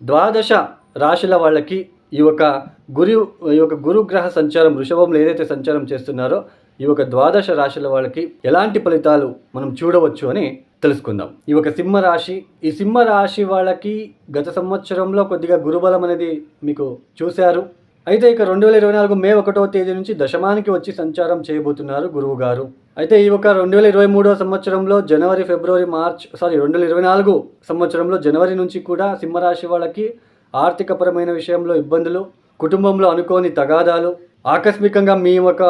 ద్వాదశ రాశుల వాళ్ళకి ఈ యొక్క గురుగ్రహ సంచారం వృషభంలో ఏదైతే సంచారం చేస్తున్నారో ఈ యొక్క ద్వాదశ రాశుల వాళ్ళకి ఎలాంటి ఫలితాలు మనం చూడవచ్చు అని తెలుసుకుందాం. ఈ యొక్క సింహరాశి, ఈ సింహరాశి వాళ్ళకి గత సంవత్సరంలో కొద్దిగా గురుబలం అనేది మీకు చూశారు. అయితే ఇక 2024 మే 1వ తేదీ నుంచి దశమానికి వచ్చి సంచారం చేయబోతున్నారు గురువు గారు. అయితే ఈ యొక్క 2023 సంవత్సరంలో 2024 సంవత్సరంలో జనవరి నుంచి కూడా సింహరాశి వాళ్ళకి ఆర్థికపరమైన విషయంలో ఇబ్బందులు, కుటుంబంలో అనుకోని తగాదాలు, ఆకస్మికంగా మీ ఒక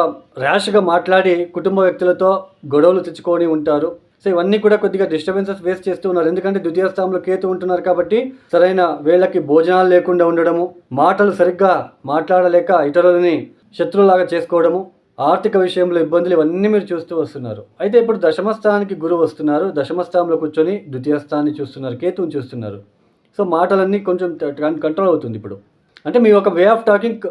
ర్యాష్గా మాట్లాడి కుటుంబ వ్యక్తులతో గొడవలు తెచ్చుకొని ఉంటారు. సో ఇవన్నీ కూడా కొద్దిగా డిస్టర్బెన్సెస్ ఫేస్ చేస్తూ ఉన్నారు. ఎందుకంటే ద్వితీయ స్థానంలో కేతు ఉంటున్నారు కాబట్టి సరైన వేళకి భోజనాలు లేకుండా ఉండడము, మాటలు సరిగ్గా మాట్లాడలేక ఇతరులని శత్రువులాగా చేసుకోవడము, ఆర్థిక విషయంలో ఇబ్బందులు, ఇవన్నీ మీరు చూస్తూ వస్తున్నారు. అయితే ఇప్పుడు దశమస్థానానికి గురువు వస్తున్నారు. దశమస్థానంలో కూర్చొని ద్వితీయ స్థానాన్ని చూస్తున్నారు, కేతువుని చూస్తున్నారు. సో మాటలన్నీ కొంచెం కంట్రోల్ అవుతుంది. ఇప్పుడు అంటే మీ ఒక వే ఆఫ్ టాకింగ్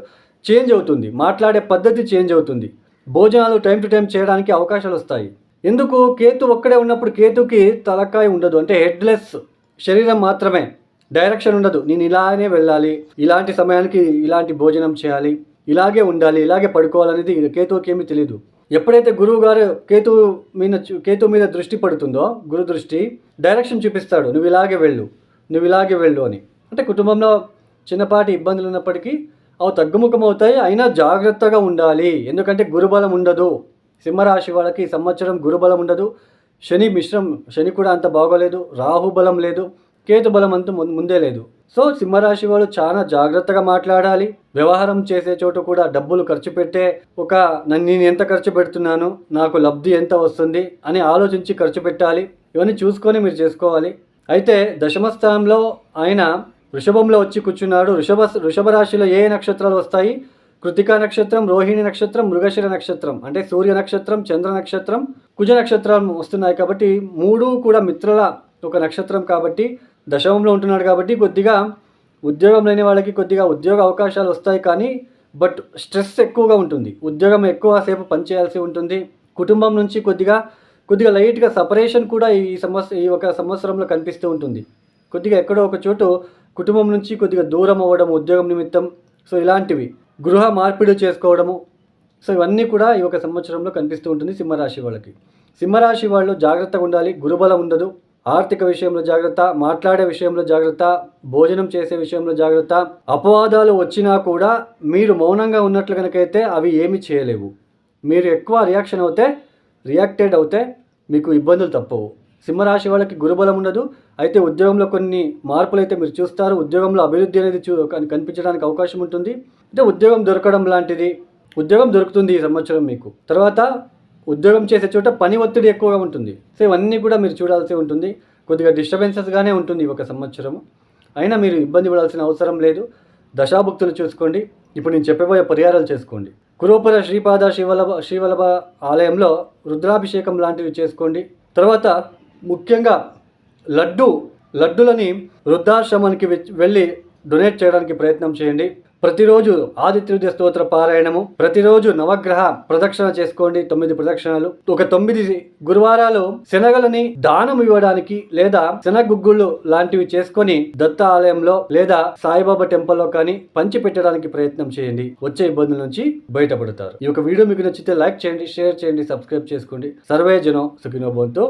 చేంజ్ అవుతుంది, మాట్లాడే పద్ధతి చేంజ్ అవుతుంది, భోజనాలు టైం టు టైం చేయడానికి అవకాశాలు వస్తాయి. ఎందుకు? కేతు ఒక్కడే ఉన్నప్పుడు కేతుకి తలకాయ ఉండదు, అంటే హెడ్లెస్ శరీరం మాత్రమే, డైరెక్షన్ ఉండదు. నేను ఇలానే వెళ్ళాలి, ఇలాంటి సమయానికి ఇలాంటి భోజనం చేయాలి, ఇలాగే ఉండాలి, ఇలాగే పడుకోవాలనేది కేతువుకి ఏమీ తెలియదు. ఎప్పుడైతే గురువు గారు కేతు మీద దృష్టి పడుతుందో, గురు దృష్టి డైరెక్షన్ చూపిస్తాడు, నువ్వు ఇలాగే వెళ్ళు అని. అంటే కుటుంబంలో చిన్నపాటి ఇబ్బందులు ఉన్నప్పటికీ అవి తగ్గుముఖం అవుతాయి. అయినా జాగ్రత్తగా ఉండాలి, ఎందుకంటే గురుబలం ఉండదు. సింహరాశి వాళ్ళకి ఈ సంవత్సరం గురుబలం ఉండదు. శని కూడా అంత బాగోలేదు, రాహుబలం లేదు, కేతు బలం అంత ముందే లేదు. సో సింహరాశి వాళ్ళు చాలా జాగ్రత్తగా మాట్లాడాలి. వ్యవహారం చేసే చోటు కూడా డబ్బులు ఖర్చు పెట్టే నేను ఎంత ఖర్చు పెడుతున్నాను, నాకు లబ్ధి ఎంత వస్తుంది అని ఆలోచించి ఖర్చు పెట్టాలి. ఇవన్నీ చూసుకొని మీరు చేసుకోవాలి. అయితే దశమ స్థానంలో ఆయన వృషభంలో వచ్చి కూర్చున్నాడు. వృషభ రాశిలో ఏ నక్షత్రాలు వస్తాయి? కృతికా నక్షత్రం, రోహిణి నక్షత్రం, మృగశిర నక్షత్రం, అంటే సూర్య నక్షత్రం, చంద్ర నక్షత్రం, కుజ నక్షత్రం వస్తున్నాయి. కాబట్టి మూడు కూడా మిత్రుల ఒక నక్షత్రం కాబట్టి దశమంలో ఉంటున్నాడు. కాబట్టి కొద్దిగా ఉద్యోగం లేని వాళ్ళకి కొద్దిగా ఉద్యోగ అవకాశాలు వస్తాయి, కానీ బట్ స్ట్రెస్ ఎక్కువగా ఉంటుంది. ఉద్యోగం ఎక్కువసేపు పనిచేయాల్సి ఉంటుంది. కుటుంబం నుంచి కొద్దిగా లైట్గా సపరేషన్ కూడా ఈ ఒక సంవత్సరంలో కనిపిస్తూ ఉంటుంది. కొద్దిగా ఎక్కడో ఒక చోటు కుటుంబం నుంచి కొద్దిగా దూరం అవ్వడం ఉద్యోగం నిమిత్తం, సో ఇలాంటివి, గృహ మార్పిడి చేసుకోవడము, సో ఇవన్నీ కూడా ఈ ఒక సంవత్సరంలో కనిపిస్తూ ఉంటుంది సింహరాశి వాళ్ళకి. సింహరాశి వాళ్ళు జాగ్రత్తగా ఉండాలి. గురుబలం ఉండదు. ఆర్థిక విషయంలో జాగ్రత్త, మాట్లాడే విషయంలో జాగ్రత్త, భోజనం చేసే విషయంలో జాగ్రత్త. అపవాదాలు వచ్చినా కూడా మీరు మౌనంగా ఉన్నట్లు కనుకైతే అవి ఏమీ చేయలేవు. మీరు ఎక్కువ రియాక్టెడ్ అవుతే మీకు ఇబ్బందులు తప్పవు. సింహరాశి వాళ్ళకి గురుబలం ఉండదు. అయితే ఉద్యోగంలో కొన్ని మార్పులు అయితే మీరు చూస్తారు. ఉద్యోగంలో అభివృద్ధి అనేది కనిపించడానికి అవకాశం ఉంటుంది. అంటే ఉద్యోగం దొరకడం లాంటిది, ఉద్యోగం దొరుకుతుంది ఈ సంవత్సరం మీకు. తర్వాత ఉద్యోగం చేసే చోట పని ఒత్తిడి ఎక్కువగా ఉంటుంది. సో ఇవన్నీ కూడా మీరు చూడాల్సి ఉంటుంది. కొద్దిగా డిస్టర్బెన్సెస్గానే ఉంటుంది ఈ ఒక సంవత్సరం. అయినా మీరు ఇబ్బంది పడాల్సిన అవసరం లేదు. దశాభుక్తులు చూసుకోండి. ఇప్పుడు నేను చెప్పబోయే పరిహారాలు చేసుకోండి. కురోపర శ్రీపాద శ్రీవల్లభ ఆలయంలో రుద్రాభిషేకం లాంటివి చేసుకోండి. తర్వాత ముఖ్యంగా లడ్డులని వృద్ధాశ్రమానికి వెళ్ళి డొనేట్ చేయడానికి ప్రయత్నం చేయండి. ప్రతిరోజు ఆదిత్య స్తోత్ర పారాయణము, ప్రతిరోజు నవగ్రహ ప్రదక్షిణ చేసుకోండి, 9 ప్రదక్షిణలు. ఒక 9 గురువారాలు శనగలని దానం ఇవ్వడానికి లేదా శనగుగ్గుళ్ళు లాంటివి చేసుకొని దత్త ఆలయంలో లేదా సాయిబాబా టెంపుల్లో కానీ పంచి పెట్టడానికి ప్రయత్నం చేయండి. వచ్చే ఇబ్బందుల నుంచి బయటపడతారు. ఈ యొక్క వీడియో మీకు నచ్చితే లైక్ చేయండి, షేర్ చేయండి, సబ్స్క్రైబ్ చేసుకోండి. సర్వే జనం సుఖినో భవంతు.